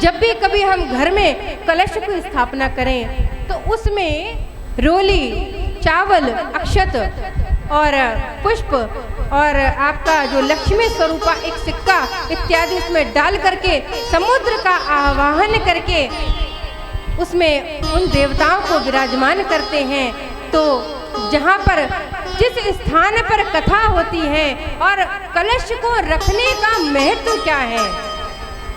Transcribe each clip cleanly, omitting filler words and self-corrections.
जब भी कभी हम घर में कलश की स्थापना करें तो उसमें रोली, चावल, अक्षत और पुष्प और आपका जो लक्ष्मी स्वरूपा एक सिक्का इत्यादि उसमें डाल करके समुद्र का आवाहन करके उसमें उन देवताओं को विराजमान करते हैं। तो जहाँ पर जिस स्थान पर कथा होती है और कलश को रखने का महत्व क्या है,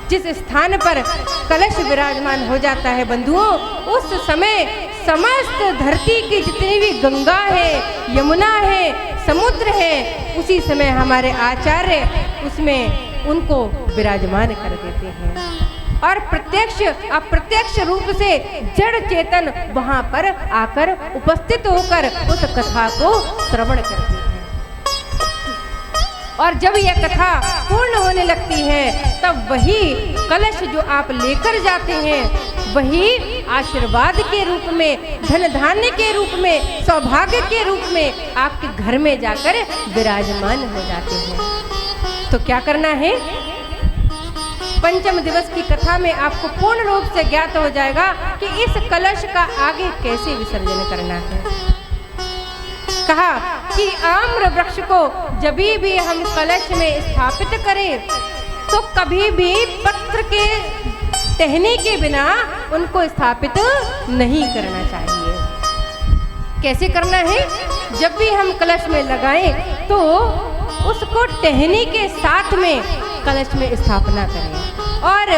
जिस स्थान पर कलश विराजमान हो जाता है बंधुओं, उस समय समस्त धरती की जितनी भी गंगा है, यमुना है, समुद्र है, उसी समय हमारे आचार्य उसमें उनको विराजमान कर देते हैं और प्रत्यक्ष अप्रत्यक्ष रूप से जड़ चेतन वहां पर आकर उपस्थित होकर उस कथा को श्रवण करते हैं। और जब यह कथा पूर्ण होने लगती है तब वही कलश जो आप लेकर जाते हैं वही आशीर्वाद के रूप में, धन धान्य के रूप में, सौभाग्य के रूप में आपके घर में जाकर विराजमान हो जाते हैं। तो क्या करना है, पंचम दिवस की कथा में आपको पूर्ण रूप से ज्ञात हो जाएगा कि इस कलश का आगे कैसे विसर्जन करना है। कहा कि आम्र वृक्ष को जब भी हम कलश में स्थापित करें तो कभी भी पत्र के टहनी के बिना उनको स्थापित नहीं करना चाहिए। कैसे करना है, जब भी हम कलश में लगाएं तो उसको टहनी के साथ में कलश में स्थापना करें और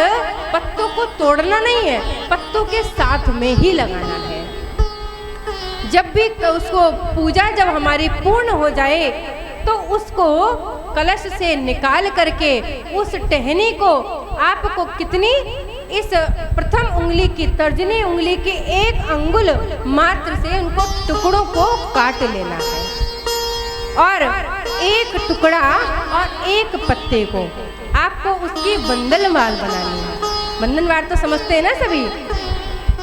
पत्तों को तोड़ना नहीं है, पत्तों के साथ में ही लगाना है। जब भी उसको पूजा जब हमारी पूर्ण हो जाए तो उसको कलश से निकाल करके उस टहनी को आपको कितनी, इस प्रथम उंगली की तर्जनी उंगली की एक अंगुल मात्र से उनको टुकड़ों को काट लेना है और एक टुकड़ा और एक पत्ते को आपको उसकी बंधनवार बनानी है। बंधनवार तो समझते हैं ना सभी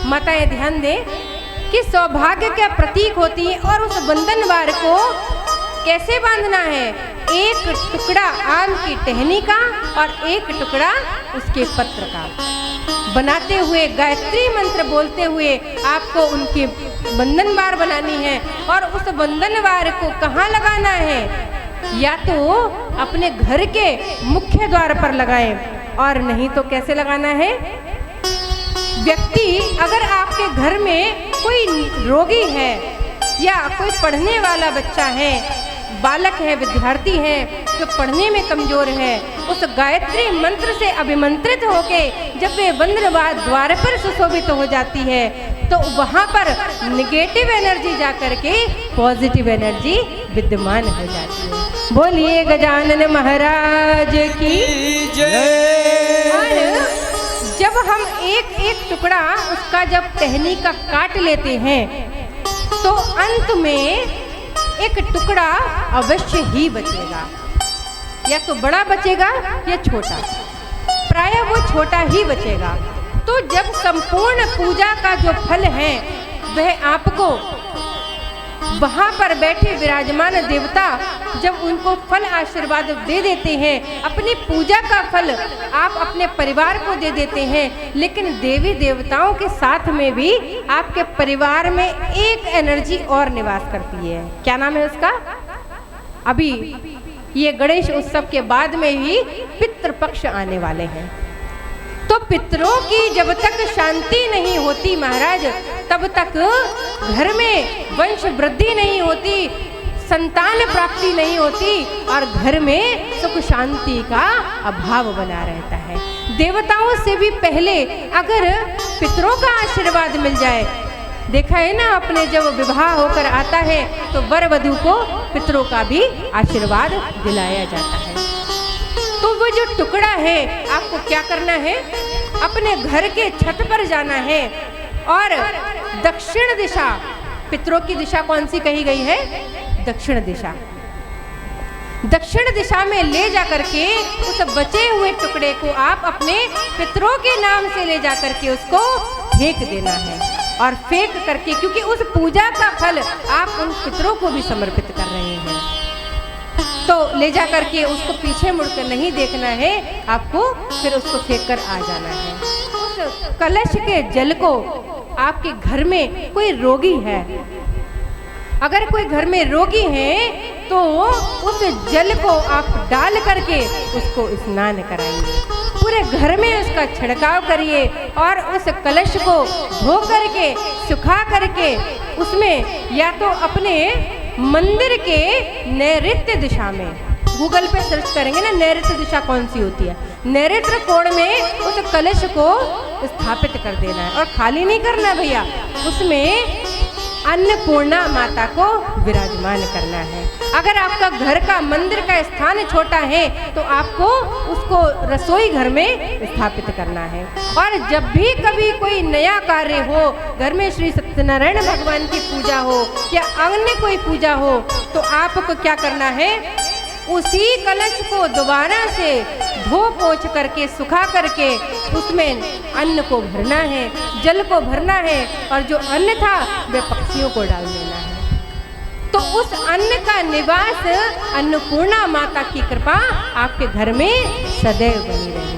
माताएं, ध्यान दें कि सौभाग्य का प्रतीक होती है और उस बंधनवार को कैसे बांधना है, एक टुकड़ा आम की टहनी का और एक टुकड़ा उसके पत्र का बनाते हुए गायत्री मंत्र बोलते हुए आपको उनकी बंधनवार बनानी है। और उस बंधनवार को कहाँ लगाना है, या तो अपने घर के मुख्य द्वार पर लगाएं और नहीं तो कैसे लगाना है, व्यक्ति अगर आपके घर में कोई रोगी है या कोई पढ़ने वाला बच्चा है, बालक है, विद्यार्थी है जो पढ़ने में कमजोर है, उस गायत्री मंत्र से अभिमंत्रित होके जब वे बंधनवार द्वार पर सुशोभित हो जाती है तो वहाँ पर निगेटिव एनर्जी जाकर के पॉजिटिव एनर्जी विद्यमान हो जाती है। बोलिए गजानन महाराज की जय। और जब हम एक एक टुकड़ा उसका जब टहनी का काट लेते हैं तो अंत में एक टुकड़ा अवश्य ही बचेगा, या तो बड़ा बचेगा या छोटा, प्राय वो छोटा ही बचेगा। तो जब संपूर्ण पूजा का जो फल है वह आपको वहाँ पर बैठे विराजमान देवता जब उनको फल आशीर्वाद दे देते हैं, अपनी पूजा का फल आप अपने परिवार को दे देते हैं, लेकिन देवी देवताओं के साथ में भी आपके परिवार में एक एनर्जी और निवास करती है। क्या नाम है उसका? अभी ये गणेश उत्सव के बाद में ही पितृपक्ष आने वाले हैं। तो पितरों की जब तक शांति नहीं होती महाराज, तब तक घर में वंश वृद्धि नहीं होती, संतान प्राप्ति नहीं होती और घर में सुख शांति का अभाव बना रहता है। देवताओं से भी पहले अगर पितरों का आशीर्वाद मिल जाए, देखा है ना अपने जब विवाह होकर आता है तो वर वधू को पितरों का भी आशीर्वाद दिलाया जाता है। तो वो जो टुकड़ा है आपको क्या करना है, अपने घर के छत पर जाना है और दक्षिण दिशा, पितरों की दिशा कौन सी कही गई है? दक्षिण दिशा। दक्षिण दिशा में ले जाकर के उस बचे हुए टुकड़े को आप अपने पितरों के नाम से ले जाकर के उसको फेंक देना है। और फेंक करके, क्योंकि उस पूजा का फल आप उन पितरों को भी समर्पित कर रहे हैं, तो ले जा करके उसको पीछे मुड़कर नहीं देखना है, आपको फिर उसको फेंक कर आ जाना है। कलश के जल को, आपके घर में कोई रोगी है, अगर कोई घर में रोगी है तो उस जल को आप डाल करके उसको स्नान कराइए, पूरे घर में उसका छिड़काव करिए और उस कलश को धो करके सुखा करके उसमें या तो अपने मंदिर के नैऋत्य दिशा में, गूगल पे सर्च करेंगे ना नैऋत्य दिशा कौन सी होती है, नैऋत्य कोण में उस कलश को स्थापित कर देना है और खाली नहीं करना भैया, उसमें अन्नपूर्णा माता को विराजमान करना है। अगर आपका घर का मंदिर का स्थान छोटा है तो आपको उसको रसोई घर में स्थापित करना है। और जब भी कभी कोई नया कार्य हो, घर में श्री सत्यनारायण भगवान की पूजा हो या अन्य कोई पूजा हो, तो आपको क्या करना है, उसी कलश को दोबारा से धो पोंछ करके सुखा करके उसमें अन्न को भरना है, जल को भरना है और जो अन्न था वह पक्षियों को डाल देना है। तो उस अन्न का निवास अन्नपूर्णा माता की कृपा आपके घर में सदैव बनी रहे।